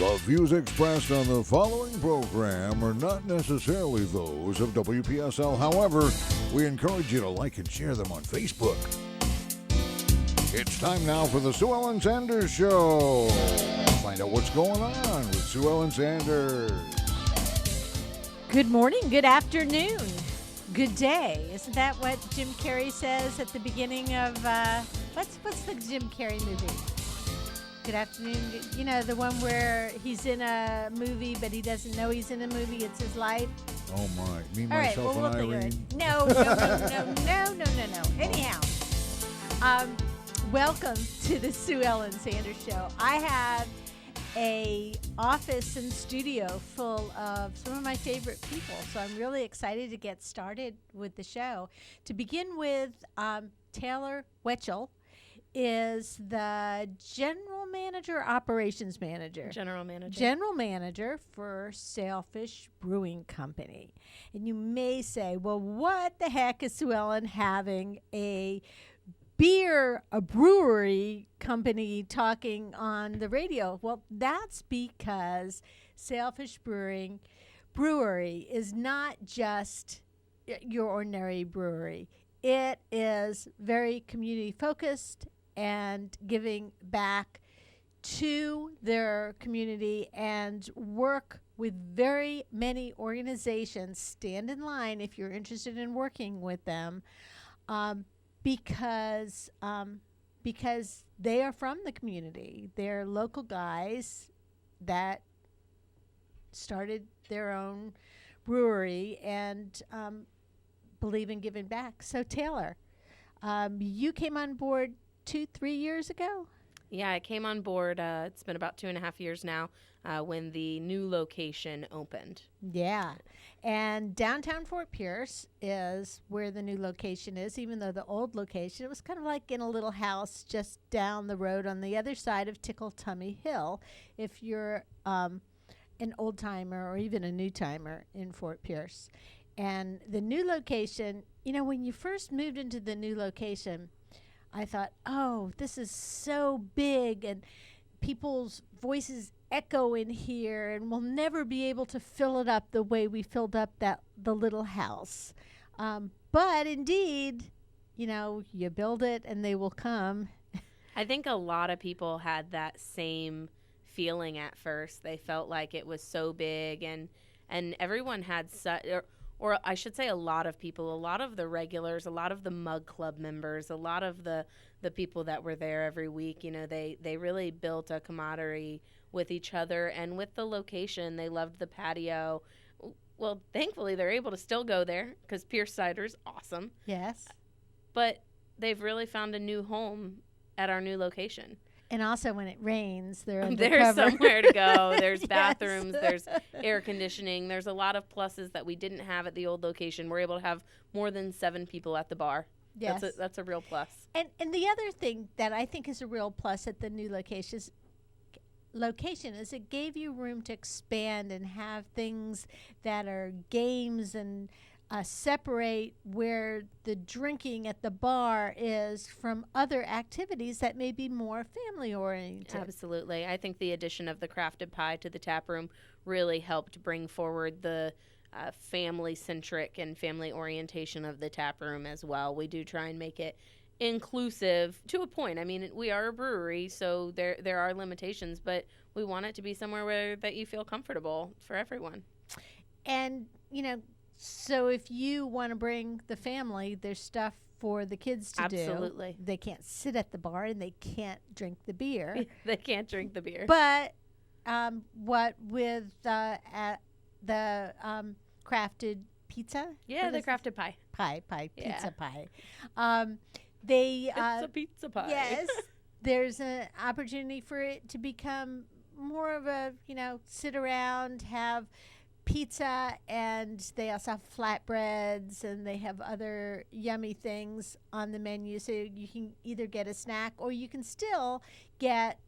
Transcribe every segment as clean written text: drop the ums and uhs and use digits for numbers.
The views expressed on the following program are not necessarily those of WPSL. However, we encourage you to like and share them on Facebook. It's time now for the Sue Ellen Sanders Show. Find out what's going on with Sue Ellen Sanders. Good morning, good afternoon, good day. Isn't that what Jim Carrey says at the beginning of, what's the Jim Carrey movie? Good afternoon. You know, the one where he's in a movie, but he doesn't know he's in a movie. It's his life. Oh, my. Me, All right, myself, well, and we'll Irene. think of it. No. Anyhow, welcome to the Sue Ellen Sanders Show. I have a office and studio full of some of my favorite people, so I'm really excited to get started with the show. To begin with, Taylor Wetchell is the general manager for Sailfish Brewing Company. And you may say, well, what the heck is Sue Ellen having a brewery company talking on the radio? Well, that's because Sailfish Brewery is not just your ordinary brewery. It is very community focused and giving back to their community and work with very many organizations. Stand in line if you're interested in working with them, because they are from the community. They're local guys that started their own brewery and believe in giving back. So Taylor, you came on board 2-3 years ago? Yeah, I came on board, it's been about 2.5 years now, when the new location opened. Yeah. And downtown Fort Pierce is where the new location is, even though the old location, it was kind of like in a little house just down the road on the other side of Tickle Tummy Hill, if you're an old timer or even a new timer in Fort Pierce. And the new location, you know, when you first moved into the new location, I thought, oh, this is so big and people's voices echo in here and we'll never be able to fill it up the way we filled up the little house. But indeed, you know, you build it and they will come. I think a lot of people had that same feeling at first. They felt like it was so big and everyone had such... Or I should say a lot of people, a lot of the regulars, a lot of the Mug Club members, a lot of the people that were there every week, you know, they really built a camaraderie with each other and with the location. They loved the patio. Well, thankfully, they're able to still go there because Pierce Cider's awesome. Yes. But they've really found a new home at our new location. And also when it rains, there's somewhere to go. There's Yes. bathrooms, there's air conditioning. There's a lot of pluses that we didn't have at the old location. We're able to have more than 7 people at the bar. Yes. That's a real plus. And the other thing that I think is a real plus at the new location is it gave you room to expand and have things that are games and separate where the drinking at the bar is from other activities that may be more family oriented. Absolutely. I think the addition of the crafted pie to the tap room really helped bring forward the family-centric and family orientation of the tap room as well. We do try and make it inclusive to a point. I mean, we are a brewery, so there are limitations, but we want it to be somewhere that you feel comfortable for everyone. And, you know, so if you want to bring the family, there's stuff for the kids to do. Absolutely. They can't sit at the bar and they can't drink the beer. They can't drink the beer. But what with at the crafted pizza? Yeah, the crafted pie. Pizza pie. They It's a pizza pie. Yes. There's an opportunity for it to become more of a, you know, sit around, have pizza, and they also have flatbreads and they have other yummy things on the menu. So you can either get a snack or you can still get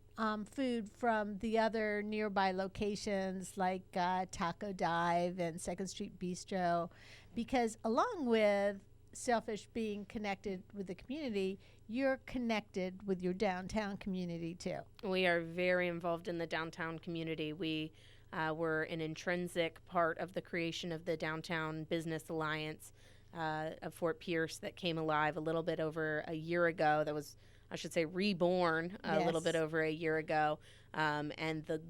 food from the other nearby locations like Taco Dive and Second Street Bistro, because along with Sailfish being connected with the community, you're connected with your downtown community too. We are very involved in the downtown community. We were an intrinsic part of the creation of the Downtown Business Alliance of Fort Pierce that came alive a little bit over a year ago. That was, I should say, reborn a little bit over a year ago. And the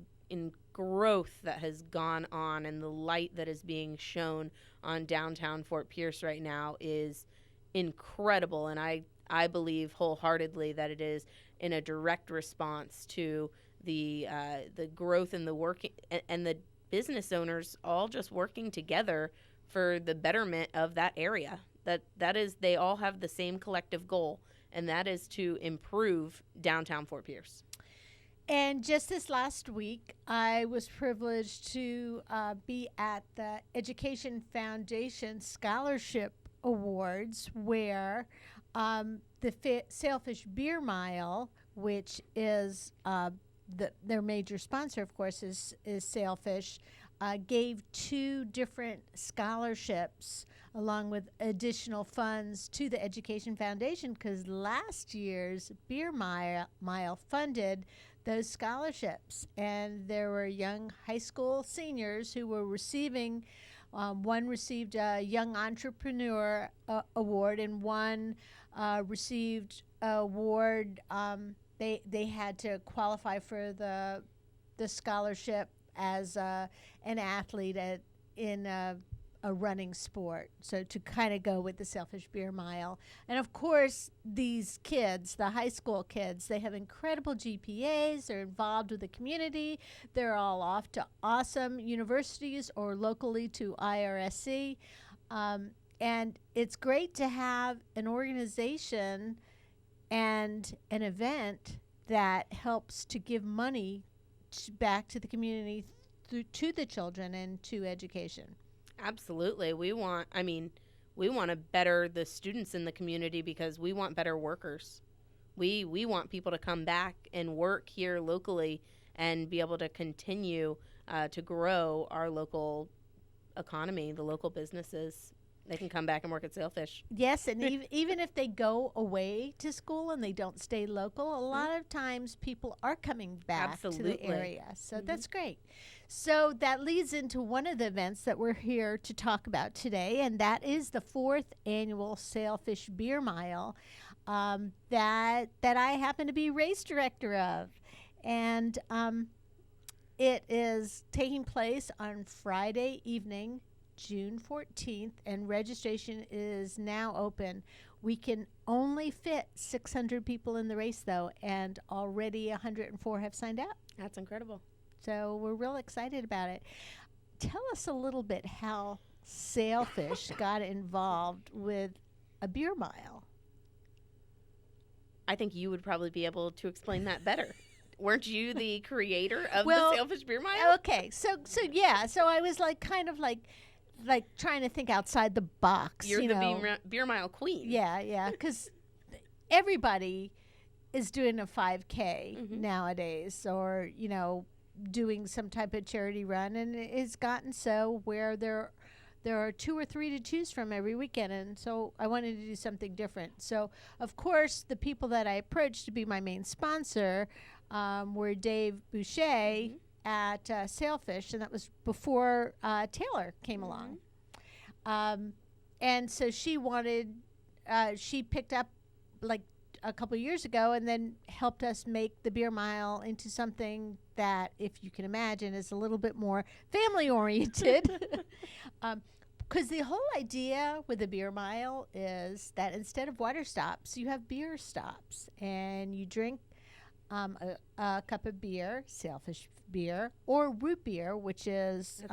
growth that has gone on and the light that is being shown on downtown Fort Pierce right now is incredible. And I believe wholeheartedly that it is in a direct response to the growth and the work and the business owners all just working together for the betterment of that area. That is, they all have the same collective goal, and that is to improve downtown Fort Pierce. And just this last week, I was privileged to be at the Education Foundation Scholarship Awards, where the Sailfish Beer Mile, which is their major sponsor, of course, is Sailfish, gave 2 different scholarships along with additional funds to the Education Foundation, because last year's Beer Mile funded those scholarships. And there were young high school seniors who were receiving, one received a Young Entrepreneur Award, and one received an award. They had to qualify for the scholarship as an athlete in a running sport, so to kind of go with the Sailfish Beer Mile. And of course, these kids, the high school kids, they have incredible GPAs. They're involved with the community. They're all off to awesome universities or locally to IRSC. And it's great to have an organization and an event that helps to give money back to the community to the children and to education. Absolutely. We want to better the students in the community because we want better workers. We want people to come back and work here locally and be able to continue to grow our local economy, the local businesses. They can come back and work at Sailfish. Yes, and even if they go away to school and they don't stay local, a lot of times people are coming back to the area. So that's great. So that leads into one of the events that we're here to talk about today, and that is the 4th annual Sailfish Beer Mile that I happen to be race director of. And it is taking place on Friday evening, June 14th, and registration is now open. We can only fit 600 people in the race, though, and already 104 have signed up. That's incredible. So we're real excited about it. Tell us a little bit how Sailfish got involved with a beer mile. I think you would probably be able to explain that better. Weren't you the creator of Well, the Sailfish Beer Mile? Okay, so I was kind of like trying to think outside the box. You're the Beer Mile queen. Yeah, because everybody is doing a 5K nowadays, or doing some type of charity run, and it's gotten so where there are 2 or 3 to choose from every weekend, and so I wanted to do something different. So of course the people that I approached to be my main sponsor were Dave Boucher at Sailfish, and that was before Taylor came along. And so she picked up like a couple years ago and then helped us make the Beer Mile into something that, if you can imagine, is a little bit more family oriented. Because the whole idea with the Beer Mile is that instead of water stops, you have beer stops, and you drink a cup of beer, Sailfish beer, or root beer, which is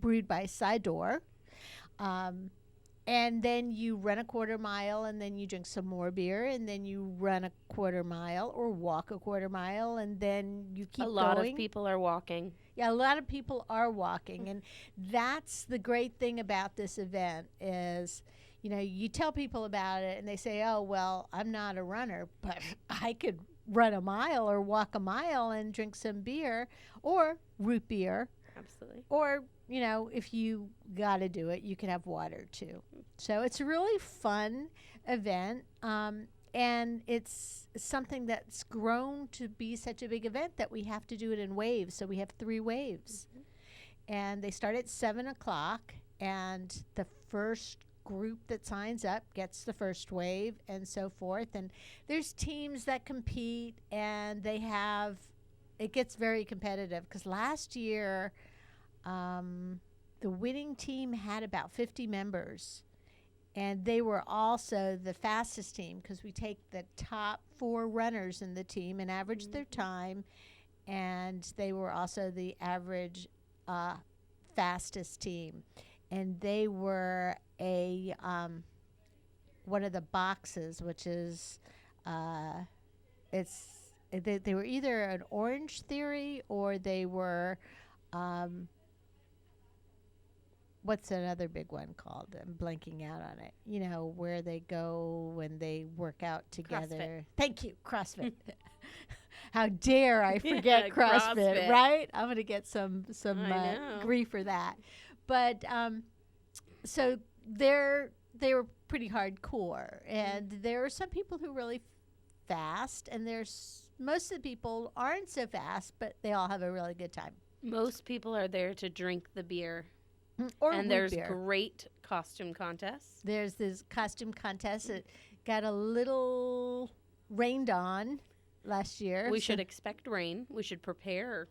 brewed by Sidor. And then you run a quarter mile, and then you drink some more beer, and then you run a quarter mile or walk a quarter mile, and then you keep going. A lot of people are walking. Yeah, a lot of people are walking, and that's the great thing about this event is, you tell people about it, and they say, oh, well, I'm not a runner, but I could run a mile or walk a mile and drink some beer or root beer. Absolutely. Or, if you got to do it, you can have water too. So it's a really fun event. And it's something that's grown to be such a big event that we have to do it in waves. So we have 3 waves. And they start at 7 o'clock. And the first group that signs up gets the first wave and so forth. And there's teams that compete, and it gets very competitive. Because last year, the winning team had about 50 members. And they were also the fastest team because we take the top 4 runners in the team and average their time. And they were also the average fastest team. And they were one of the boxes, which is, they were either an Orange Theory or they were, what's another big one called? I'm blanking out on it. You know, where they go when they work out together. CrossFit. Thank you, CrossFit. How dare I forget CrossFit, right? I'm going to get some grief for that. But so they were pretty hardcore, and there are some people who are really fast, and most of the people aren't so fast, but they all have a really good time. Most people are there to drink the beer. And there's great costume contests. There's this costume contest that got a little rained on last year. We should expect rain. We should prepare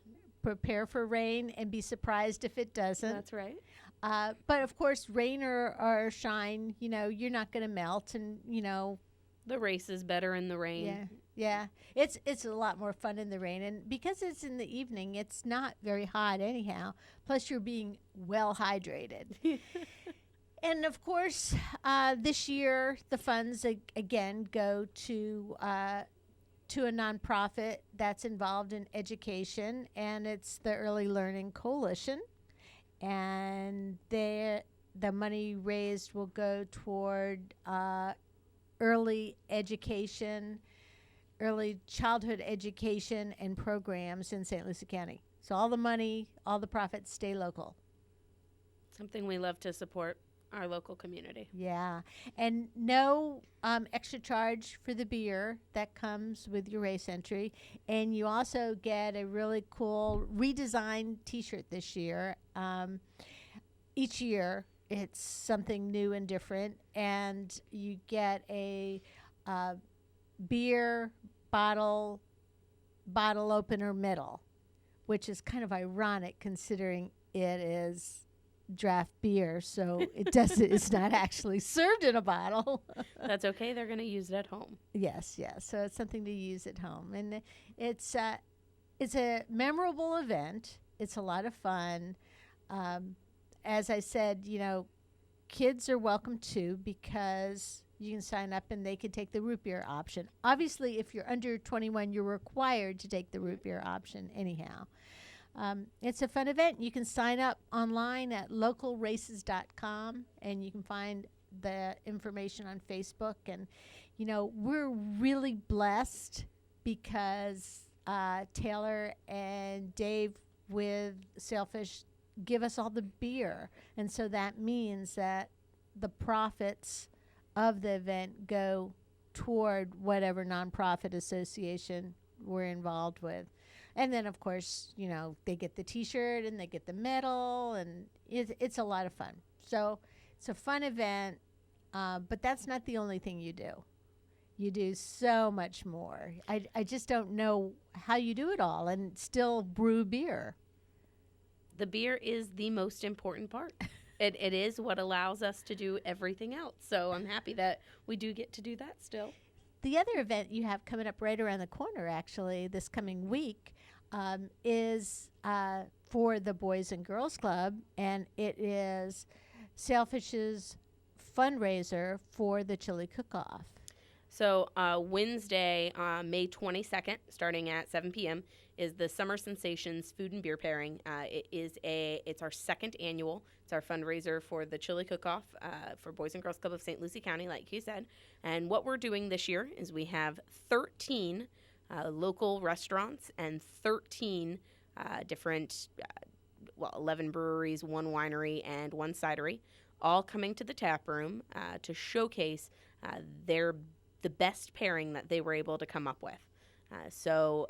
for rain and be surprised if it doesn't. That's right. But of course, rain or shine, you're not going to melt, and the race is better in the rain. Yeah. It's a lot more fun in the rain, and because it's in the evening, it's not very hot anyhow. Plus, you're being well hydrated. And of course, this year the funds again go to a nonprofit that's involved in education, and it's the Early Learning Coalition. And the money raised will go toward early education, early childhood education and programs in St. Lucie County. So all the money, all the profits stay local. Something we love to support our local community. Yeah. And no extra charge for the beer that comes with your race entry. And you also get a really cool redesigned T-shirt this year. Each year it's something new and different. And you get a beer bottle opener medal, which is kind of ironic considering it is draft beer, so it's not actually served in a bottle. That's okay. They're going to use it at home. Yes. So it's something to use at home, and it's a memorable event. It's a lot of fun. As I said, kids are welcome too, because you can sign up and they can take the root beer option. Obviously, if you're under 21, you're required to take the root beer option anyhow. It's a fun event. You can sign up online at localraces.com, and you can find the information on Facebook. And, we're really blessed because Taylor and Dave with Sailfish give us all the beer. And so that means that the profits of the event go toward whatever nonprofit association we're involved with. And then, of course, they get the T-shirt and they get the medal, and it's a lot of fun. So it's a fun event, but that's not the only thing you do. You do so much more. I just don't know how you do it all and still brew beer. The beer is the most important part. It is what allows us to do everything else. So I'm happy that we do get to do that still. The other event you have coming up right around the corner, actually, this coming week, is for the Boys and Girls Club, and it is Sailfish's fundraiser for the Chili Cook-Off. So Wednesday, May 22nd, starting at 7 p.m., is the Summer Sensations Food and Beer Pairing. It's our second annual. It's our fundraiser for the Chili Cook-Off for Boys and Girls Club of St. Lucie County, like you said. And what we're doing this year is we have 13 local restaurants and 13 different, 11 breweries, 1 winery, and 1 cidery, all coming to the tap room to showcase the best pairing that they were able to come up with. So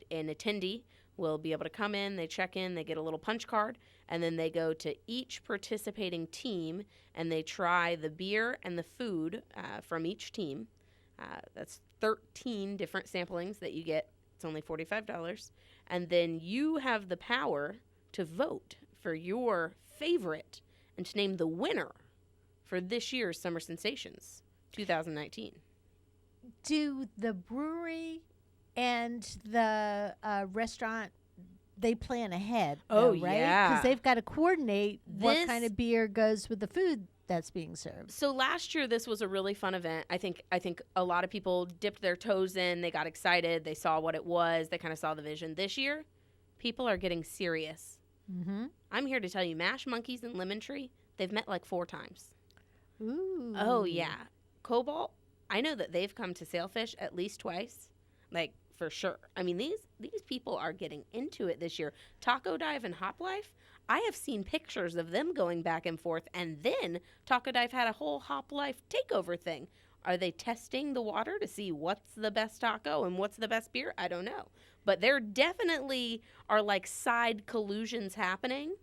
an attendee will be able to come in, they check in, they get a little punch card, and then they go to each participating team and they try the beer and the food from each team. That's 13 different samplings that you get. It's only $45. And then you have the power to vote for your favorite and to name the winner for this year's Summer Sensations 2019. Do the brewery and the restaurant, they plan ahead, though, right? Yeah. Because they've got to coordinate what This- kind of beer goes with the food that's being served. So last year, this was a really fun event. I think a lot of people dipped their toes in. They got excited. They saw what it was. They kind of saw the vision. This year, people are getting serious. Mm-hmm. I'm here to tell you, Mash Monkeys and Lemon Tree, they've met like 4 times. Ooh. Oh, yeah. Cobalt, I know that they've come to Sailfish at least twice. Like, for sure. I mean, these people are getting into it this year. Taco Dive and Hop Life, I have seen pictures of them going back and forth, and then Taco Dive had a whole Hop Life takeover thing. Are they testing the water to see what's the best taco and what's the best beer? I don't know. But there definitely are like side collusions happening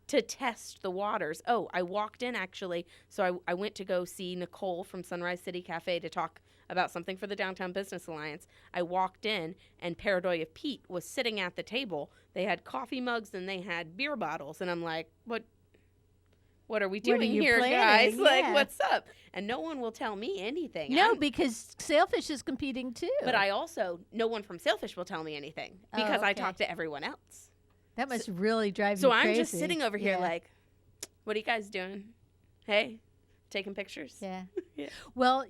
to test the waters. Oh, I walked in actually. So I went to go see Nicole from Sunrise City Cafe to talk about something for the Downtown Business Alliance. I walked in and Paradoy of Pete was sitting at the table. They had coffee mugs and they had beer bottles. And I'm like, what are we doing you here, planning? guys? Like, Yeah. what's up? And no one will tell me anything. No, I'm- because Sailfish is competing too. but no one from Sailfish will tell me anything Oh, because I okay. talk to everyone else. That must really drive So you I'm crazy. just sitting over here Yeah. like, what are you guys doing? Hey, taking pictures? Yeah. Yeah. Well,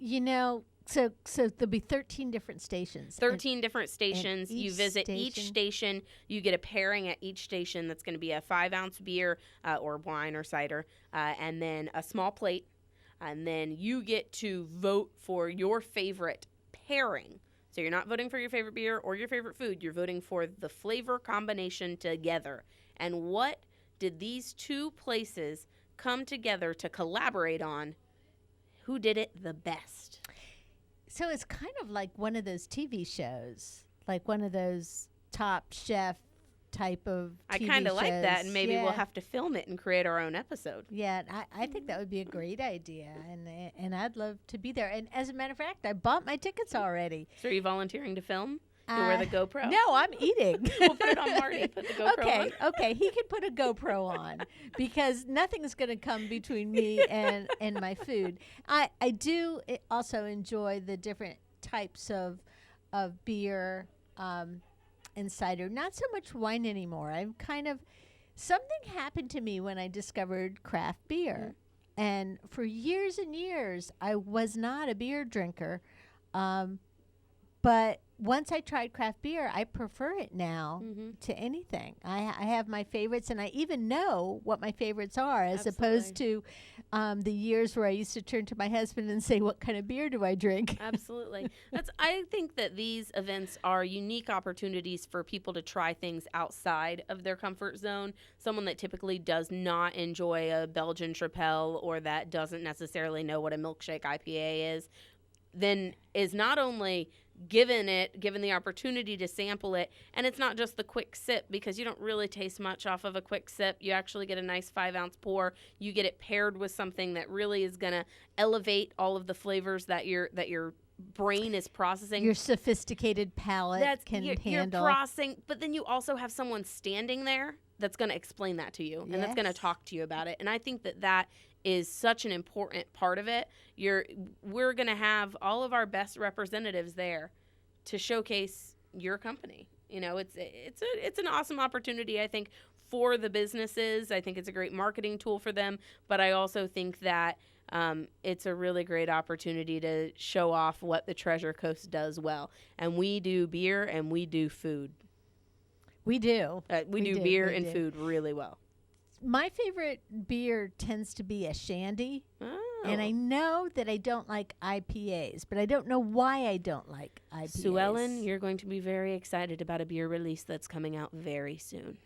so there'll be 13 different stations. 13 different stations. You each visit each station. You get a pairing at each station that's going to be a 5-ounce beer or wine or cider, and then a small plate. And then you get to vote for your favorite pairing. So you're not voting for your favorite beer or your favorite food. You're voting for the flavor combination together. And what did these two places come together to collaborate on? Who did it the best? So it's kind of like one of those TV shows, like one of those Top Chef type of I TV kind of like that, shows. and maybe we'll Yeah. have to film it and create our own episode. Yeah, I think that would be a great idea, and I'd love to be there. And as a matter of fact, I bought my tickets already. So are you volunteering to film? You wear the GoPro? No, I'm eating. We'll put it on Marty. Put the GoPro on. Okay, he can put a GoPro on because nothing's going to come between me and my food. I do also enjoy the different types of beer and cider. Not so much wine anymore. I'm kind of something happened to me when I discovered craft beer, and for years and years I was not a beer drinker. But once I tried craft beer, I prefer it now to anything. I have my favorites, and I even know what my favorites are, as opposed to the years where I used to turn to my husband and say, "What kind of beer do I drink?" Absolutely. I think that these events are unique opportunities for people to try things outside of their comfort zone. Someone that typically does not enjoy a Belgian Tripel or that doesn't necessarily know what a milkshake IPA is, then is not only given the opportunity to sample it, and it's not just the quick sip, because you don't really taste much off of a quick sip. You actually get a nice 5-ounce pour. You get it paired with something that really is going to elevate all of the flavors that your brain is processing. Your sophisticated palate can handle. You're processing, but then you also have someone standing there that's going to explain that to you and that's going to Yes. talk to you about it. And I think that is such an important part of it. We're going to have all of our best representatives there to showcase your company. It's an awesome opportunity, I think, for the businesses. I think it's a great marketing tool for them, but I also think that it's a really great opportunity to show off what the Treasure Coast does well. And we do beer and we do food. We do. We do beer and food really well. My favorite beer tends to be a shandy. Oh. And I know that I don't like IPAs, but I don't know why I don't like IPAs. Sue Ellen, you're going to be very excited about a beer release that's coming out very soon.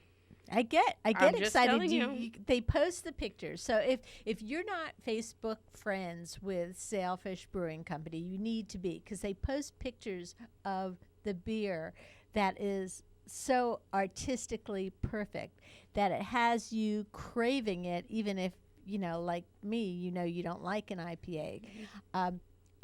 I get I'm just excited. telling you. They post the pictures. So if you're not Facebook friends with Sailfish Brewing Company, you need to be, because they post pictures of the beer that is so artistically perfect that it has you craving it, even if, like me, you don't like an IPA.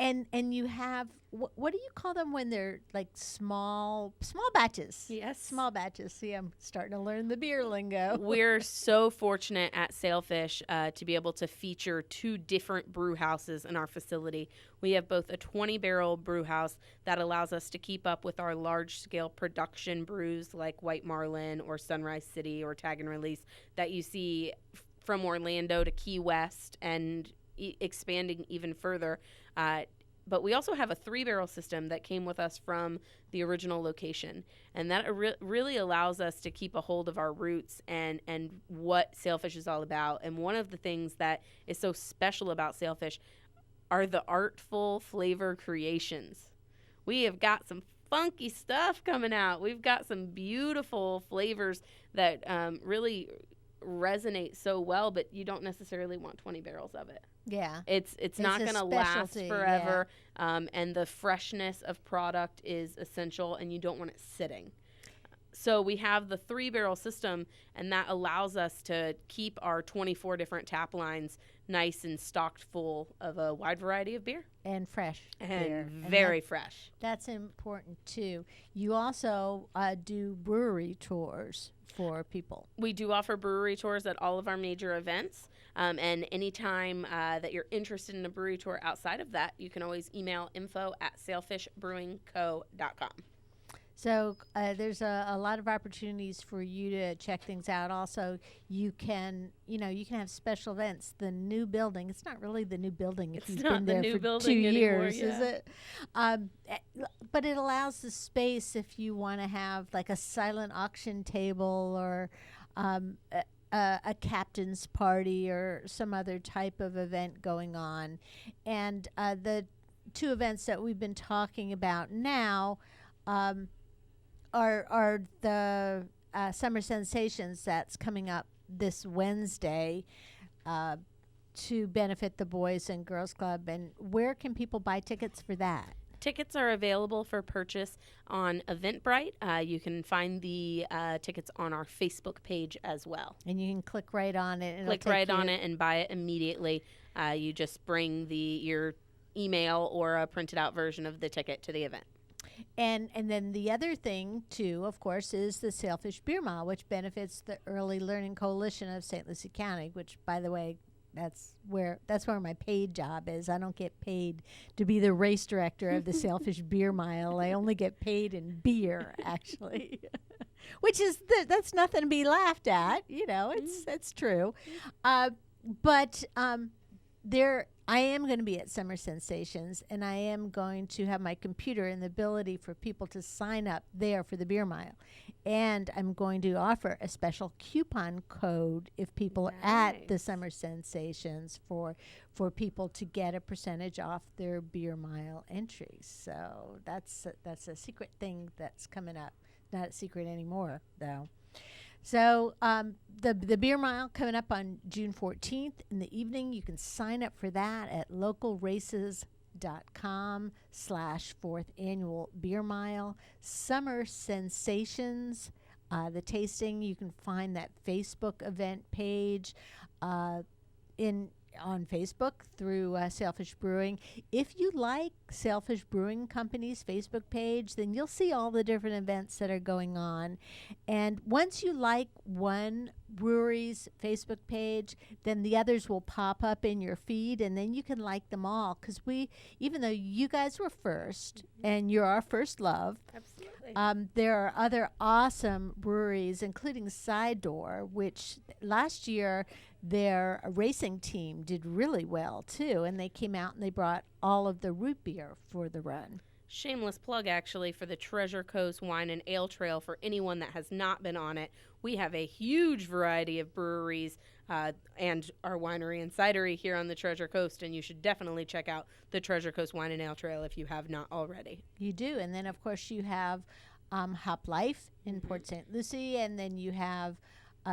And you have, what do you call them when they're like small batches? Yes. Small batches. See, I'm starting to learn the beer lingo. We're so fortunate at Sailfish to be able to feature 2 different brew houses in our facility. We have both a 20-barrel brew house that allows us to keep up with our large-scale production brews like White Marlin or Sunrise City or Tag and Release that you see from Orlando to Key West and expanding even further. But we also have a 3-barrel system that came with us from the original location. And that really allows us to keep a hold of our roots and what Sailfish is all about. And one of the things that is so special about Sailfish are the artful flavor creations. We have got some funky stuff coming out. We've got some beautiful flavors that really resonate so well, but you don't necessarily want 20 barrels of it. Yeah. It's not going to last specialty, forever. And the freshness of product is essential, and you don't want it sitting. So we have the 3-barrel system, and that allows us to keep our 24 different tap lines nice and stocked full of a wide variety of beer. And fresh And beer. very fresh. That's important too. You also do brewery tours for people. We do offer brewery tours at all of our major events. And anytime that you're interested in a brewery tour outside of that, you can always email info@sailfishbrewingco.com. So there's a lot of opportunities for you to check things out. Also, you can have special events. The new building, it's not really the new building if you've been there for 2 years, is it? But it allows the space if you want to have like a silent auction table or a captain's party or some other type of event going on. And the 2 events that we've been talking about now are the Summer Sensations that's coming up this Wednesday to benefit the Boys and Girls Club. And where can people buy tickets for that? Tickets are available for purchase on Eventbrite. You can find the tickets on our Facebook page as well. And you can click right on it. And Click right on it and buy it immediately. You just bring your email or a printed out version of the ticket to the event. And then the other thing, too, of course, is the Sailfish Beer Mile, which benefits the Early Learning Coalition of St. Lucie County, which, by the way, that's where my paid job is. I don't get paid to be the race director of the Sailfish Beer Mile. I only get paid in beer, actually, which is that's nothing to be laughed at. It's true. But I am going to be at Summer Sensations, and I am going to have my computer and the ability for people to sign up there for the Beer Mile. And I'm going to offer a special coupon code if people are at the Summer Sensations for people to get a percentage off their Beer Mile entries. So that's a secret thing that's coming up. Not a secret anymore, though. So the Beer Mile coming up on June 14th in the evening. You can sign up for that at localraces.com/4th Annual Beer Mile. Summer Sensations, the tasting, you can find that Facebook event page on Facebook through Sailfish Brewing. If you like Sailfish Brewing Company's Facebook page, then you'll see all the different events that are going on. And once you like one brewery's Facebook page, then the others will pop up in your feed, and then you can like them all. Because even though you guys were first, and you're our first love, Absolutely. there are other awesome breweries, including Side Door, which last year their racing team did really well too, and they came out and they brought all of the root beer for the run. Shameless plug, actually, for the Treasure Coast Wine and Ale Trail for anyone that has not been on it. We have a huge variety of breweries and our winery and cidery here on the Treasure Coast, and you should definitely check out the Treasure Coast Wine and Ale Trail if you have not already. You do, and then of course you have Hop Life in Port St. Lucie, and then you have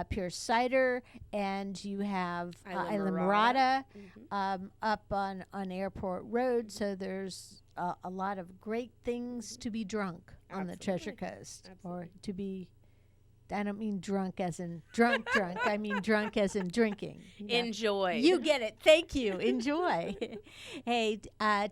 Pierce Cider, and you have Isla Isla Mirada. Mirada up on Airport Road. So there's a lot of great things to be drunk on the Treasure Coast, or to be. I don't mean drunk as in drunk. I mean drunk as in drinking. Enjoy. You get it. Thank you. Enjoy. Hey,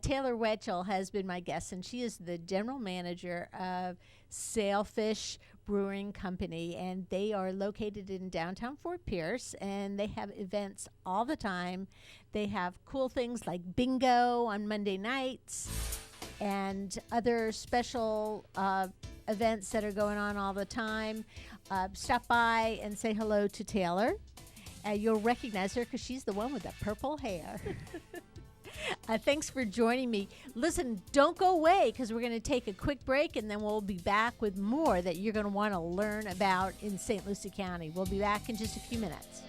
Taylor Wetchell has been my guest, and she is the general manager of Sailfish Brewing Company, and they are located in downtown Fort Pierce, and they have events all the time. They have cool things like bingo on Monday nights and other special events that are going on all the time. Stop by and say hello to Taylor. You'll recognize her because she's the one with the purple hair. Thanks for joining me. Listen, don't go away because we're going to take a quick break, and then we'll be back with more that you're going to want to learn about in St. Lucie County. We'll be back in just a few minutes.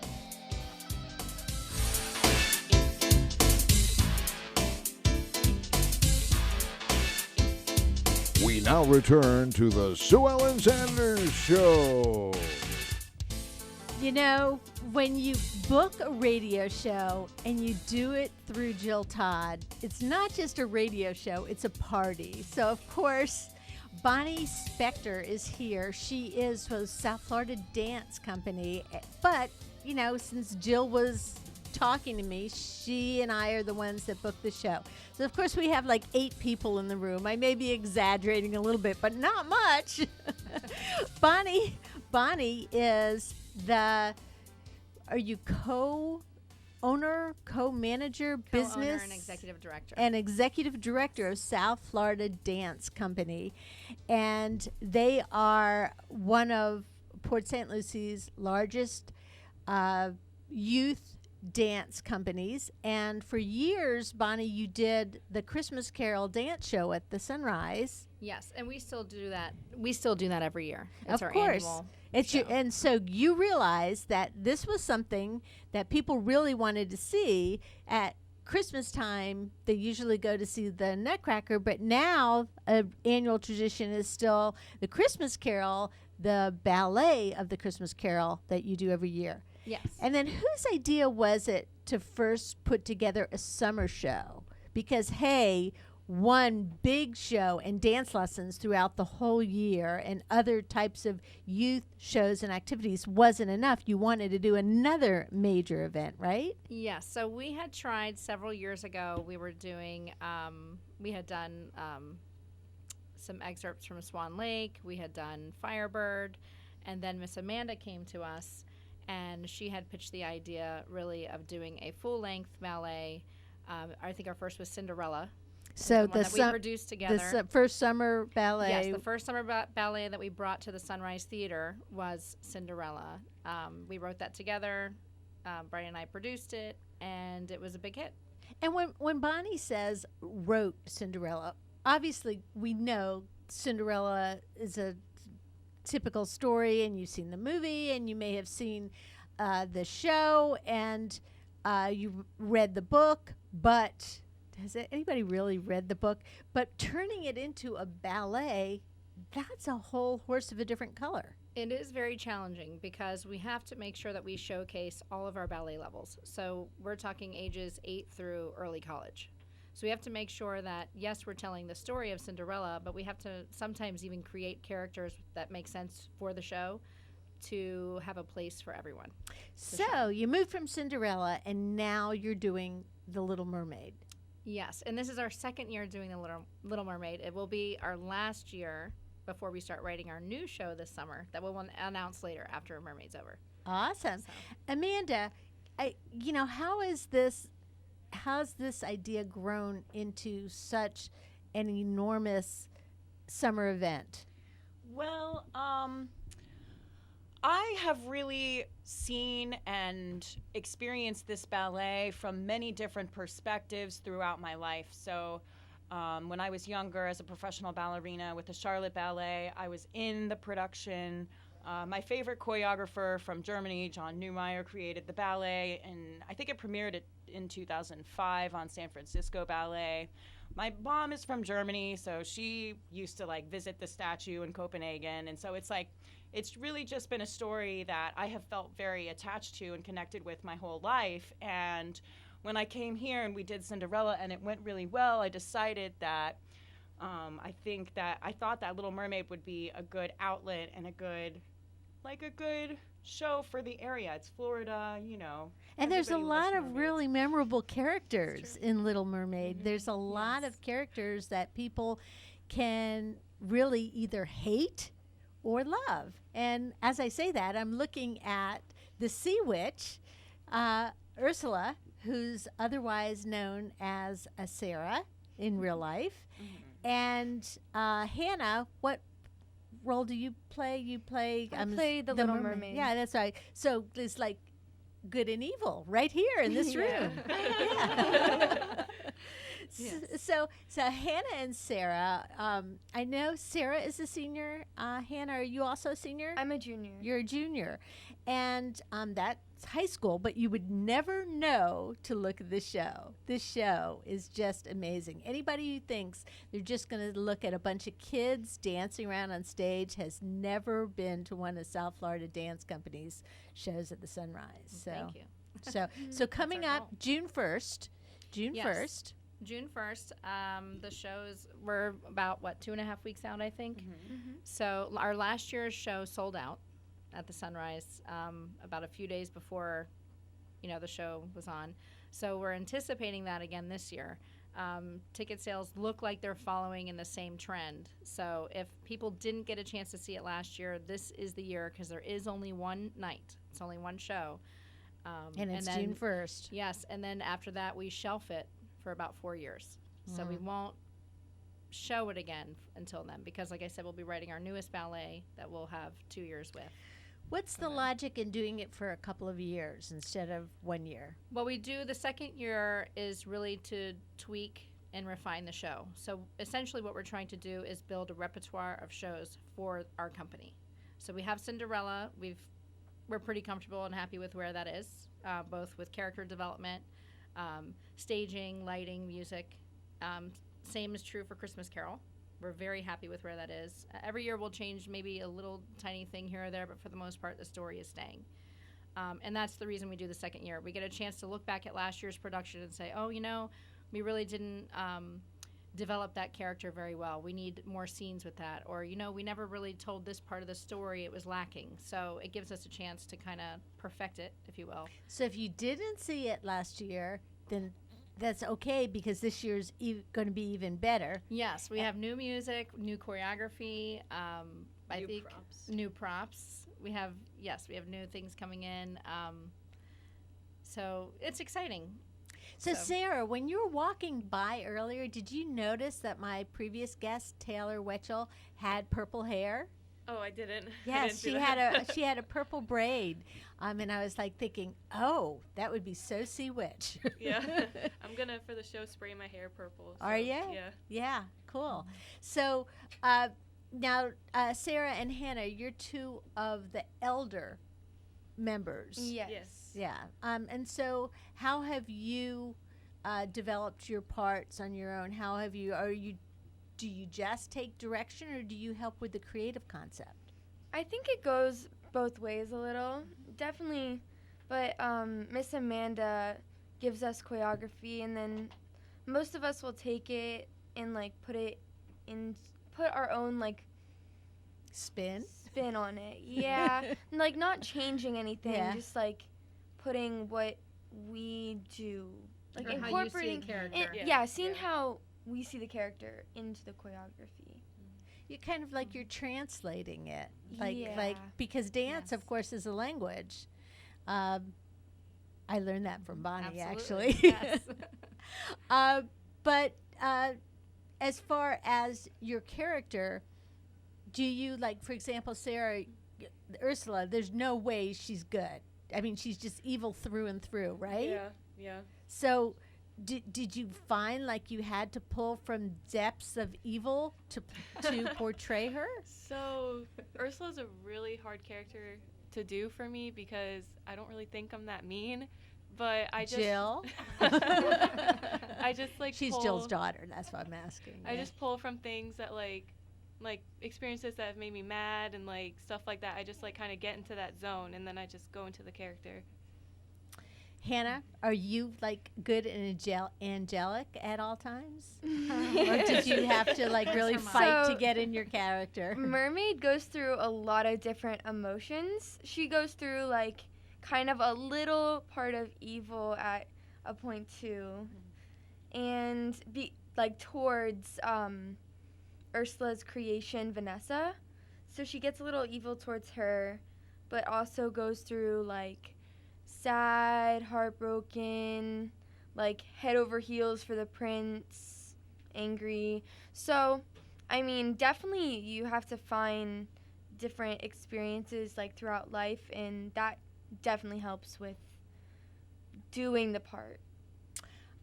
We now return to the Sue Ellen Sanders Show. You know, when you book a radio show and you do it through Jill Todd, it's not just a radio show, it's a party. So, of course, Bonnie Spector is here. She is with South Florida Dance Company. But, you know, since Jill was talking to me, she and I are the ones that booked the show. So, of course, we have like 8 people in the room. I may be exaggerating a little bit, but not much. Bonnie is are you co-owner, co-manager, business? And executive director. And executive director of South Florida Dance Company. And they are one of Port St. Lucie's largest youth dance companies. And for years, Bonnie, you did the Christmas Carol dance show at the Sunrise. Yes, and we still do that. We still do that every year. It's Of our course. annual It's show. and so you realized that this was something that people really wanted to see at Christmas time. They usually go to see the Nutcracker, but now an annual tradition is still the Christmas Carol, the ballet of the Christmas Carol that you do every year. Yes. And then whose idea was it to first put together a summer show? Because, hey, one big show and dance lessons throughout the whole year and other types of youth shows and activities wasn't enough. You wanted to do another major event, right? Yes. So we had tried several years ago. We were doing, we had done some excerpts from Swan Lake. We had done Firebird. And then Miss Amanda came to us, and she had pitched the idea really of doing a full-length ballet. I think our first was Cinderella. So The one that we produced together. first summer ballet. Yes, the first summer ballet that we brought to the Sunrise Theater was Cinderella. We wrote that together. Brian and I produced it, and it was a big hit. And when Bonnie says wrote Cinderella, obviously we know Cinderella is a typical story, and you've seen the movie, and you may have seen the show, and you read the book, but has anybody really read the book? But turning it into a ballet, that's a whole horse of a different color. It is very challenging because we have to make sure that we showcase all of our ballet levels. So we're talking ages 8 through early college. So we have to make sure that, yes, we're telling the story of Cinderella, but we have to sometimes even create characters that make sense for the show to have a place for everyone. So you moved from Cinderella, and now you're doing The Little Mermaid. Yes, and this is our second year doing the Little Mermaid. It will be our last year before we start writing our new show this summer that we'll announce later after Mermaid's over. Awesome. So. Amanda, how's this idea grown into such an enormous summer event? Well, I have really seen and experienced this ballet from many different perspectives throughout my life. So when I was younger as a professional ballerina with the Charlotte Ballet, I was in the production. My favorite choreographer from Germany, John Neumeier, created the ballet, and I think it premiered in 2005 on San Francisco Ballet. My mom is from Germany, so she used to visit the statue in Copenhagen, and so it's it's really just been a story that I have felt very attached to and connected with my whole life. And when I came here and we did Cinderella and it went really well, I decided that I thought that Little Mermaid would be a good outlet and a good show for the area. It's Florida, you know. And there's a everybody loves lot of mermaids. really memorable characters in Little Mermaid. There's a lot of characters that people can really either hate or love. And as I say that, I'm looking at the Sea Witch, Ursula, who's otherwise known as a Sarah in real life. And Hannah, what role do you play? You play I play the Little Mermaid. Yeah, that's right. So it's like good and evil right here in this room. Yeah. So Hannah and Sarah, I know Sarah is a senior. Hannah, are you also a senior? I'm a junior. You're a junior. And that's high school, but you would never know to look at this show. This show is just amazing. Anybody who thinks they're just going to look at a bunch of kids dancing around on stage has never been to one of South Florida Dance Company's shows at the Sunrise. So, Thank you. so coming our up goal. June 1st. June Yes. 1st. June 1st, the shows were about, 2.5 weeks out, I think. So our last year's show sold out at the Sunrise about a few days before, the show was on. So we're anticipating that again this year. Ticket sales look like they're following in the same trend. So if people didn't get a chance to see it last year, this is the year because there is only one night. It's only one show. And it's then- June 1st. Yes, and then after that we shelf it for about 4 years. So we won't show it again until then because, like I said, we'll be writing our newest ballet that we'll have 2 years with. What's the logic in doing it for a couple of years instead of 1 year? What we do the second year is really to tweak and refine the show. So essentially what we're trying to do is build a repertoire of shows for our company. So we have Cinderella. We're pretty comfortable and happy with where that is, both with character development, staging, lighting, music. Same is true for Christmas Carol. We're very happy with where that is. Every year we'll change maybe a little tiny thing here or there, but for the most part the story is staying. And that's the reason we do the second year. We get a chance to look back at last year's production and say, oh, we really didn't develop that character very well. We need more scenes with that. Or, we never really told this part of the story. It was lacking. So it gives us a chance to kind of perfect it, if you will. So if you didn't see it last year, then that's okay because this year's going to be even better. Yes, we have new music, new choreography. New props. We have new things coming in. So it's exciting. So Sarah, when you were walking by earlier, did you notice that my previous guest, Taylor Wetchell, had purple hair? Oh, I didn't. Yes, she had a purple braid, and I was like thinking, oh, that would be so Sea Witch. Yeah, I'm gonna for the show spray my hair purple. Are you? Yeah. Yeah, cool. So now, Sarah and Hannah, you're two of the elder members. Yes. Yeah. And so, how have you developed your parts on your own? Do you just take direction, or do you help with the creative concept? I think it goes both ways a little, definitely. But Miss Amanda gives us choreography, and then most of us will take it and put our own Spin on it. Yeah, not changing anything, Yeah. just putting what we do, Or how you see a incorporating character. seeing how we see the character into the choreography. You kind of you're translating it, Yeah. because dance, of Yes. course, is a language. I learned that from Bonnie, Absolutely. actually. Yes. But as far as your character, do you for example, Sarah, Ursula? There's no way she's good. I mean, she's just evil through and through, right? Yeah. So, did you find you had to pull from depths of evil to portray her? So Ursula's a really hard character to do for me because I don't really think I'm that mean, but I just Jill. I just She's pull, Jill's daughter. That's what I'm asking. I just pull from things that like experiences that have made me mad and like stuff like that, I just like kind of get into that zone and then I just go into the character. Hannah, are you like good and angelic at all times? Or did you have to like really fight to So- get in your character? Mermaid goes through a lot of different emotions. She goes through like kind of a little part of evil at a point too, and be like towards Ursula's creation, Vanessa. So she gets a little evil towards her, but also goes through like sad, heartbroken, like head over heels for the prince, angry. So, I mean, definitely you have to find different experiences like throughout life, and that definitely helps with doing the part.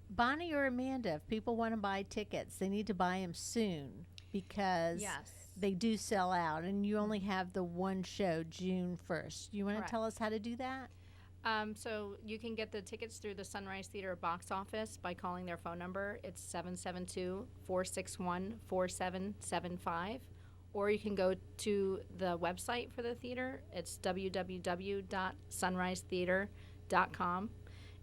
Bonnie or Amanda, if people want to buy tickets, they need to buy them soon because Yes. they do sell out, and you only have the one show June 1st. You want to Correct. tell us how to do that? So you can get the tickets through the Sunrise Theater box office by calling their phone number. It's 772-461-4775. Or you can go to the website for the theater. It's www.sunrisetheater.com.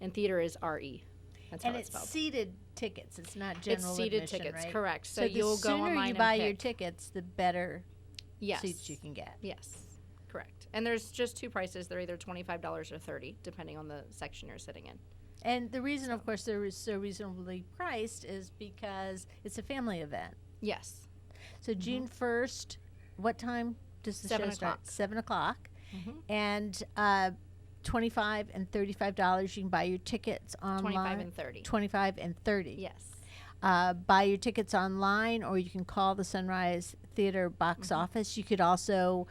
And theater is R-E. That's how And it's it's spelled. seated tickets. It's not It's general seated admission, tickets, right? correct. So, the you'll go sooner online you and buy your pick. tickets, the better Yes. seats you can get. Yes, correct. And there's just two prices. They're either $25 or $30, depending on the section you're sitting in. And the reason, of course, they're so reasonably priced is because it's a family event. Yes. So June 1st, what time does the 7 show start? o'clock. 7 o'clock. Mhm. And $25 and $35, you can buy your tickets online. 25 and 30. 25 and 30. Yes. Buy your tickets online, or you can call the Sunrise Theater box office. You could also,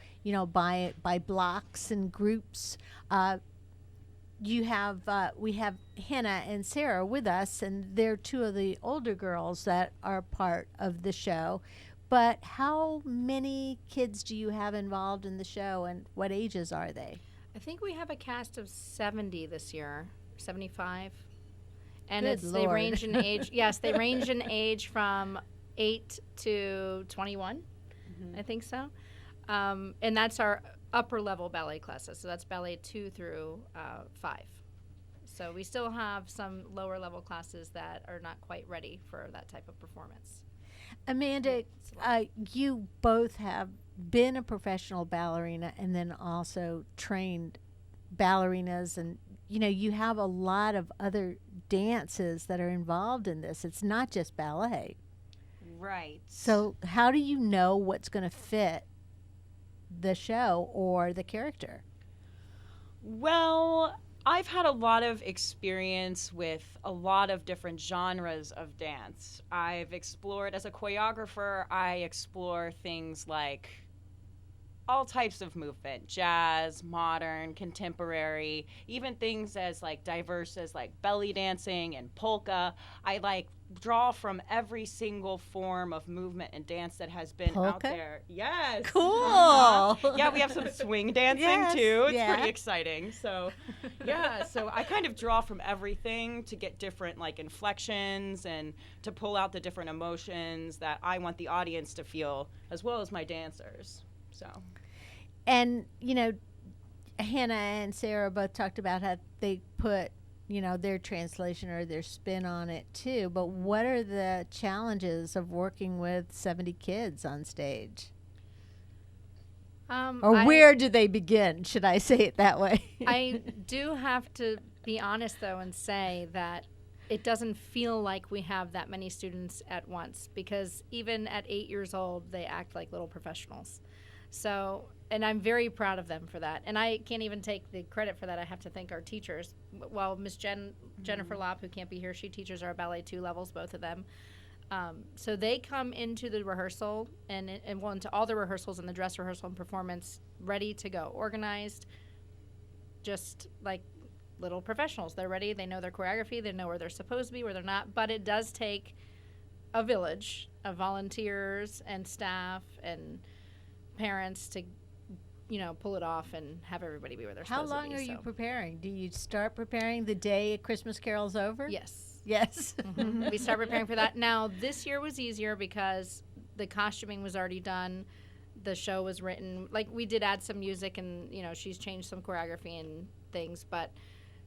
buy it by blocks and groups. We have Hannah and Sarah with us, and they're two of the older girls that are part of the show. But how many kids do you have involved in the show, and what ages are they? I think we have a cast of 70 this year, 75. And Good they Lord. range in age. Yes, they range in age from 8 to 21. I think so. And that's our upper level ballet classes. So that's ballet 2 through 5. So we still have some lower level classes that are not quite ready for that type of performance. Amanda, you both have been a professional ballerina and then also trained ballerinas, and you have a lot of other dances that are involved in this. It's not just ballet. Right. So how do you know what's going to fit the show or the character? Well, I've had a lot of experience with a lot of different genres of dance. I've explored, as a choreographer, I explore things like all types of movement: jazz, modern, contemporary, even things as like diverse as like belly dancing and polka. I like draw from every single form of movement and dance that has been out Polka? there. Yes. Cool. Yeah, we have some swing dancing Yes, too. It's yeah. pretty exciting. So, yeah, so I kind of draw from everything to get different like inflections and to pull out the different emotions that I want the audience to feel, as well as my dancers. So, And, Hannah and Sarah both talked about how they put, their translation or their spin on it too. But what are the challenges of working with 70 kids on stage? Or where do they begin? Should I say it that way? I do have to be honest, though, and say that it doesn't feel like we have that many students at once, because even at 8 years old, they act like little professionals. So, and I'm very proud of them for that. And I can't even take the credit for that. I have to thank our teachers. Well, Miss Jennifer Lopp, who can't be here, she teaches our ballet 2 levels, both of them. So they come into the rehearsal and well, into all the rehearsals and the dress rehearsal and performance ready to go, organized, just like little professionals. They're ready. They know their choreography. They know where they're supposed to be, where they're not. But it does take a village of volunteers and staff and parents to, pull it off and have everybody be where they're How supposed to be. long are you preparing? Do you start preparing the day A Christmas Carol's over? Yes. Yes. We start preparing for that. Now, this year was easier because the costuming was already done. The show was written. Like, we did add some music and, you know, she's changed some choreography and things, but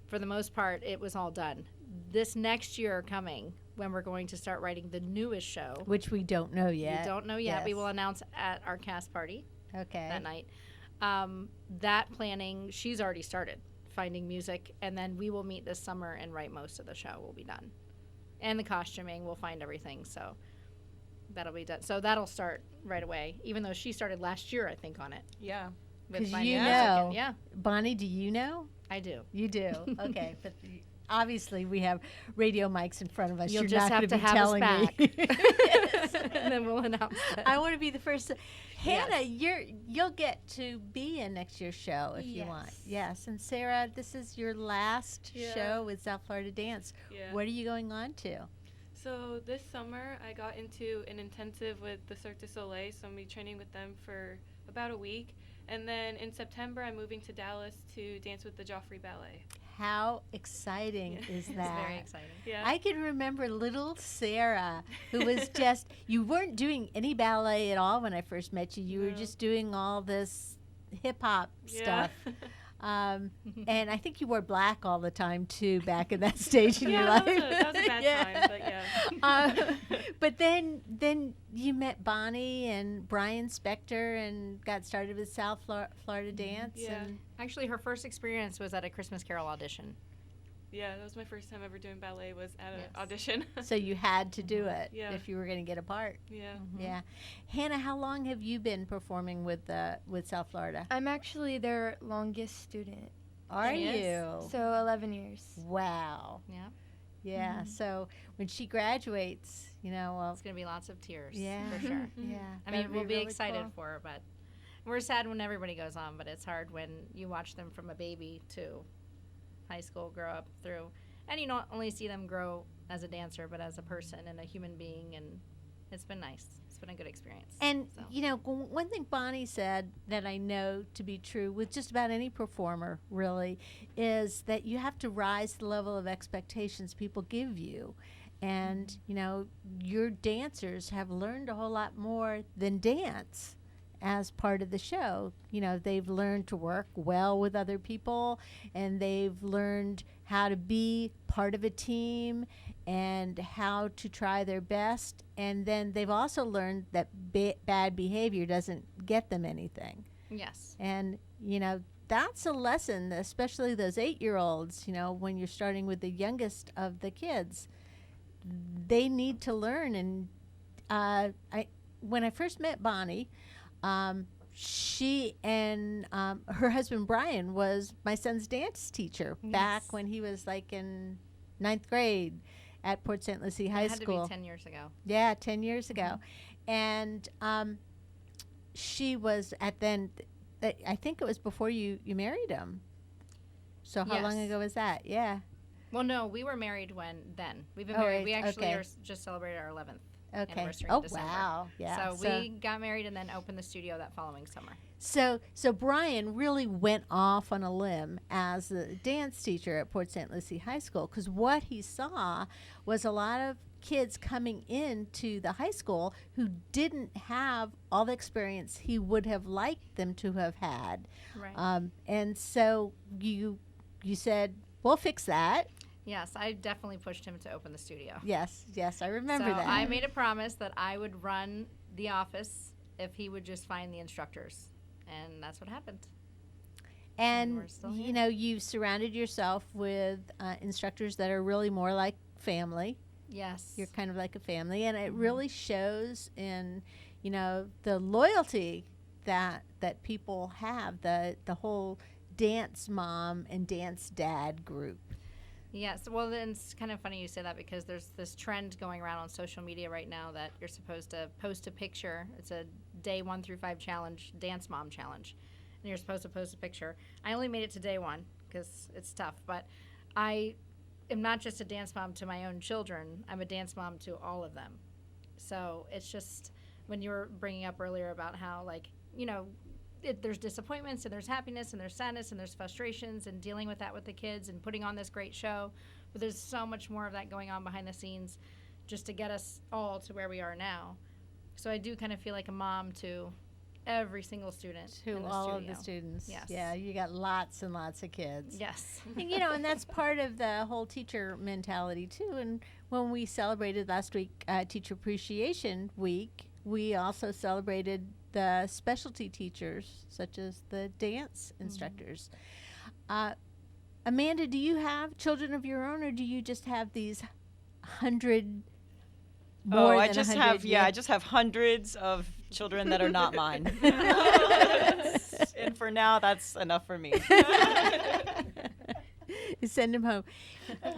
for the most part, it was all done. This next year coming, when we're going to start writing the newest show, Which we don't know yet. we don't know yet. We Yes. will announce at our cast party Okay. that night. That planning, she's already started finding music, and then we will meet this summer and write most of the show will be done. And the costuming, we'll find everything, so that'll be done. So that'll start right away, even though she started last year, I think, on it. Yeah. with 'Cause finding you music know. and- yeah, Bonnie, do you know? I do. You do. Okay. But obviously we have radio mics in front of us. You'll You're just not have gonna to be have us telling back. me. Yes, and then we'll announce it. I want to be the first. Hannah, Yes. you'll get to be in next year's show if you want. Yes. Yes. And Sarah, this is your last Yeah. show with South Florida Dance. Yeah. What are you going on to? So this summer, I got into an intensive with the Cirque du Soleil, so I'm going to be training with them for about a week. And then in September, I'm moving to Dallas to dance with the Joffrey Ballet. How exciting Yeah. is It's that? It's very exciting. Yeah. I can remember little Sarah, who was just, you weren't doing any ballet at all when I first met you. You were No. just doing all this hip hop Yeah. stuff. And I think you wore black all the time too back in that stage in your Yeah, life. that was a bad time, but yeah. But then you met Bonnie and Brian Spector and got started with South Florida Dance. Yeah. And Actually, her first experience was at a Christmas Carol audition. Yeah, that was my first time ever doing ballet, was at an Yes. audition. so you had to do it Yeah. if you were going to get a part. Yeah. Yeah, Hannah, how long have you been performing with South Florida? I'm actually their longest student, Are Yes. you? so 11 years. Wow. Yeah, Yeah. So when she graduates, well, it's gonna be lots of tears. yeah, for sure. yeah. I mean, that'd we'll be really excited cool. for her, but we're sad when everybody goes on. But it's hard when you watch them from a baby to high school, grow up through, and you not only see them grow as a dancer, but as a person and a human being, and it's been nice. It's been a good experience. And so. one thing Bonnie said that I know to be true with just about any performer, really, is that you have to rise the level of expectations people give you. And, your dancers have learned a whole lot more than dance as part of the show. They've learned to work well with other people, and they've learned how to be part of a team and how to try their best. And then they've also learned that bad behavior doesn't get them anything. Yes. And, that's a lesson, especially those 8-year-olds, when you're starting with the youngest of the kids. They need to learn. And when I first met Bonnie, she and her husband Brian was my son's dance teacher back Yes. when he was like in 9th grade at Port St. Lucie High It had School. to be 10 years ago. Yeah, 10 years ago. And she was I think it was before you married him. So how long Yes. ago was that? Yeah. Well, no, we were married then. We've been Oh, married. right, We actually okay. just celebrated our 11th. Okay. Anniversary in Oh, December. wow. Yeah. So we got married and then opened the studio that following summer. So Brian really went off on a limb as a dance teacher at Port St. Lucie High School, because what he saw was a lot of kids coming into the high school who didn't have all the experience he would have liked them to have had. Right. And so you said, we'll fix that. Yes, I definitely pushed him to open the studio. Yes, I remember So that. I made a promise that I would run the office if he would just find the instructors. And that's what happened. And we're still here. you surrounded yourself with instructors that are really more like family. Yes. You're kind of like a family, and it really shows in the loyalty that people have, the whole dance mom and dance dad group. Yes. Well, then it's kind of funny you say that, because there's this trend going around on social media right now that you're supposed to post a picture. It's a day 1 through 5 challenge, dance mom challenge. And you're supposed to post a picture. I only made it to day 1 because it's tough, but I am not just a dance mom to my own children. I'm a dance mom to all of them. So it's just, when you were bringing up earlier about how, there's disappointments and there's happiness and there's sadness and there's frustrations and dealing with that with the kids and putting on this great show. But there's so much more of that going on behind the scenes just to get us all to where we are now. So I do kind of feel like a mom to every single student To in the all of studio. the students. Yes. Yeah, you got lots and lots of kids. Yes. And, and that's part of the whole teacher mentality too. And when we celebrated last week Teacher Appreciation Week, we also celebrated the specialty teachers, such as the dance instructors. Amanda, do you have children of your own, or do you just have these 100? More I than just 100, have I just have hundreds of children that are not mine. And for now, that's enough for me. You send them home.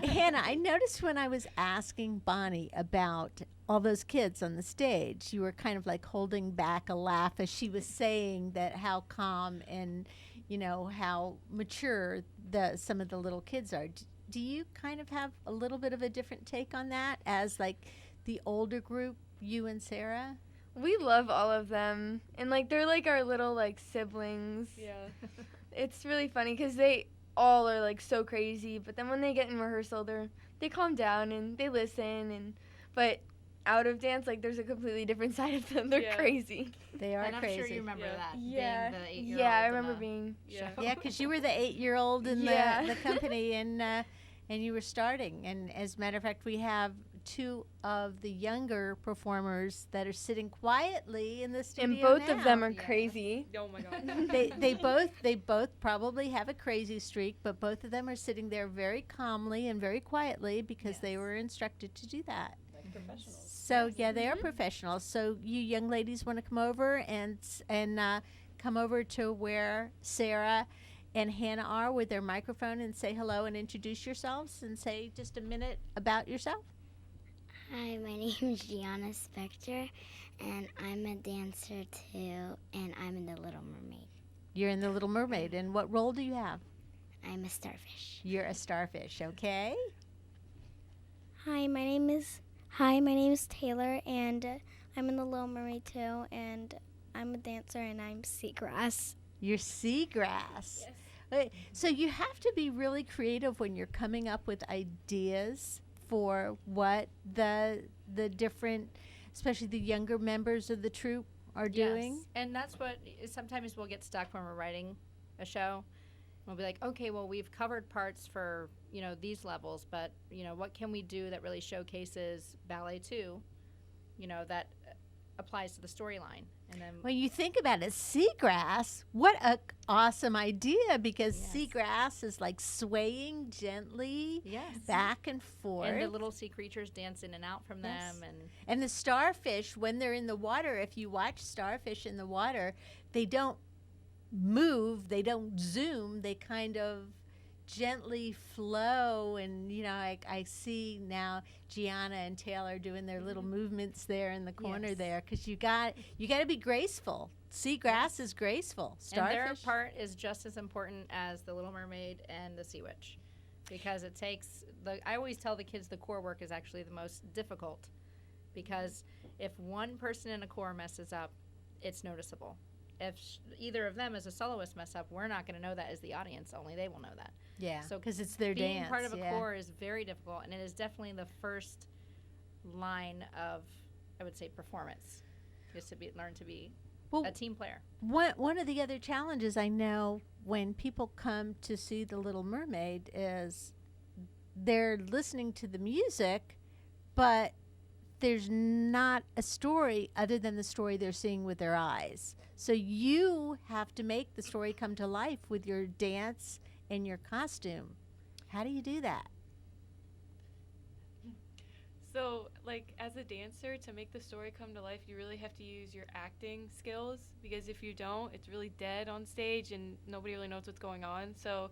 Hannah, I noticed when I was asking Bonnie about all those kids on the stage, you were kind of like holding back a laugh as she was saying that how calm and how mature some of the little kids are. Do you kind of have a little bit of a different take on that as like the older group, you and Sarah? We love all of them, and like they're like our little like siblings. Yeah. It's really funny because they all are like so crazy, but then when they get in rehearsal, they calm down and they listen, but out of dance, like there's a completely different side of them. They're Yeah. crazy. They are And I'm crazy. sure you remember Yeah. that. Yeah, Being the 8-year-old yeah, I in remember the being. Yeah. Yeah, because you were the 8-year-old in Yeah. the company, and you were starting. And as a matter of fact, we have 2 of the younger performers that are sitting quietly in the studio And both of them now. are Yeah. crazy. Oh my god. They both probably have a crazy streak, but both of them are sitting there very calmly and very quietly because they were instructed to do that. So yeah, they are professionals. So you young ladies want to come over and come over to where Sarah and Hannah are with their microphone and say hello and introduce yourselves and say just a minute about yourself. Hi, my name is Gianna Spector, and I'm a dancer too, and I'm in The Little Mermaid. You're in The Little Mermaid, and what role do you have? I'm a starfish. You're a starfish, okay? Hi, my name is Taylor, and I'm in The Little Mermaid too, and I'm a dancer, and I'm Seagrass. You're seagrass. Wait, so you have to be really creative when you're coming up with ideas for what the different, especially the younger members of the troupe are doing. Yes. And that's what sometimes we'll get stuck when we're writing a show. We'll be like, okay, well, we've covered parts for, these levels, but, what can we do that really showcases ballet too, that applies to the storyline? And then When you think about it, seagrass, what a awesome idea, because Yes. seagrass is like swaying gently yes. back and forth. And the little sea creatures dance in and out from Yes. them. And the starfish, when they're in the water, if you watch starfish in the water, they don't move, they don't zoom, they kind of gently flow. And I see now Gianna and Taylor doing their little movements there in the corner Yes. there, because you got to be graceful. Seagrass is graceful. And their Starfish, part is just as important as the Little Mermaid and the Sea Witch, because it takes I always tell the kids the core work is actually the most difficult, because if one person in a core messes up, it's noticeable. If either of them as a soloist mess up, we're not going to know that as the audience. Only they will know that. yeah, So because it's their Being dance. part of a yeah. core is very difficult, and it is definitely the first line of, I would say, performance, is to learn to be Well, a team player. One of the other challenges I know when people come to see The Little Mermaid is they're listening to the music, but there's not a story other than the story they're seeing with their eyes. So you have to make the story come to life with your dance and your costume. How do you do that? So, like, as a dancer, to make the story come to life, you really have to use your acting skills, because if you don't, it's really dead on stage and nobody really knows what's going on. So,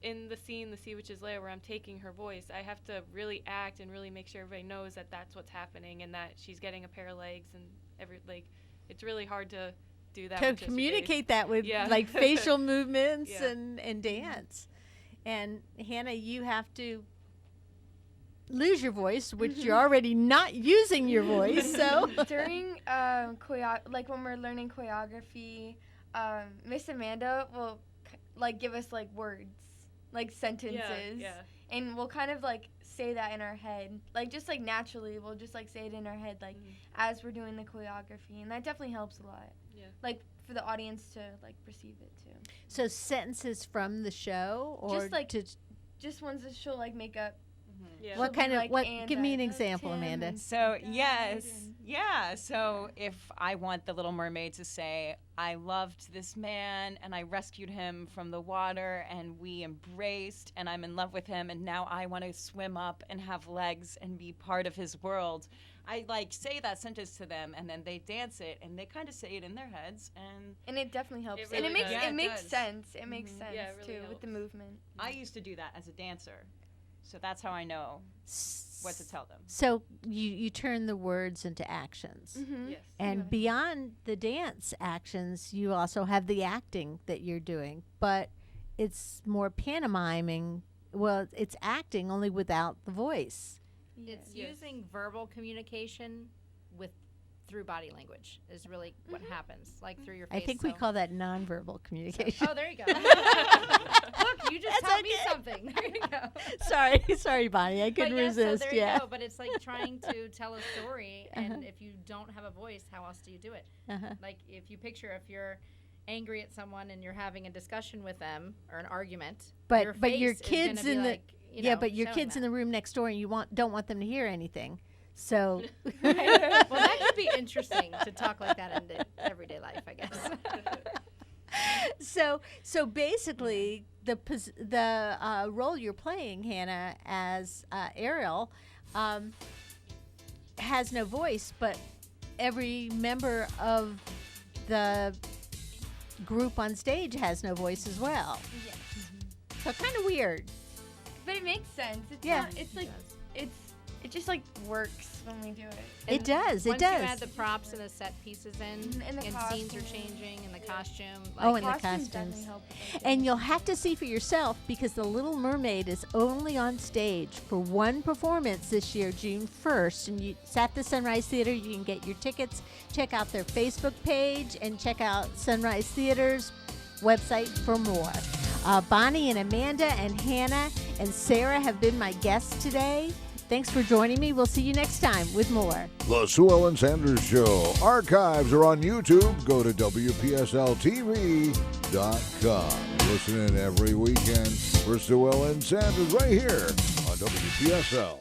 in the scene, The Sea Witch's Lair, where I'm taking her voice, I have to really act and really make sure everybody knows that that's what's happening and that she's getting a pair of legs, and it's really hard to do that. To with just your face. communicate that with Yeah. like facial movements Yeah. and dance. And Hannah, you have to lose your voice, which you're already not using your voice. So During like when we're learning choreography, Miss Amanda will give us like words, like sentences, Yeah. and we'll kind of like say that in our head, like just like naturally, we'll just like say it in our head, like as we're doing the choreography, and that definitely helps a lot. Yeah. Like for the audience to like perceive it too. So sentences from the show, or Just, like, to, Just ones that she'll like make up. Yeah. what She'll be kind of like, what? "And Give me I an love example, Tim," Amanda. and So "God," yes, and- yeah. So if I want the Little Mermaid to say, "I loved this man and I rescued him from the water and we embraced and I'm in love with him and now I want to swim up and have legs and be part of his world," I like say that sentence to them and then they dance it and they kind of say it in their heads, and it definitely helps. It and really it makes does. Yeah, it it makes does. sense. It makes sense Yeah, it really too with the helps. movement. I used to do that as a dancer. So that's how I know what to tell them. So you turn the words into actions. Mm-hmm. Yes. And beyond the dance actions, you also have the acting that you're doing, but it's more pantomiming. Well, it's acting only without the voice. It's Yes. using verbal communication through body language is really what happens, like through your face. I think we so- call that nonverbal communication. Oh, there you go. Look, you just That's taught me okay. something. There you go. sorry, Bonnie, I couldn't But yes, resist. so there yeah. you go. But it's like trying to tell a story, and if you don't have a voice, how else do you do it? Uh-huh. Like if you picture if you're angry at someone and you're having a discussion with them or an argument, But your but your face is gonna kids be in the like, you yeah, know, but your showing kids in that. the room next door, and you don't want them to hear anything. So Well, that could be interesting to talk like that in everyday life, I guess. so basically the role you're playing, Hannah, as Ariel, has no voice, but every member of the group on stage has no voice as well. Yes. So kind of weird. But it makes sense. It's Yeah. not, it's like it just like works when we do it. It does. It Once does. you add the props and the set pieces in, Mhm, and the scenes are costume. changing, and the costume. Oh, like, and the Costumes costumes. definitely help with And you'll have to see for yourself because The Little Mermaid is only on stage for one performance this year, June 1st. And it's at the Sunrise Theater. You can get your tickets. Check out their Facebook page and check out Sunrise Theater's website for more. Bonnie and Amanda and Hannah and Sarah have been my guests today. Thanks for joining me. We'll see you next time with more. The Sue Ellen Sanders Show. Archives are on YouTube. Go to WPSLTV.com. Listen in every weekend for Sue Ellen Sanders right here on WPSL.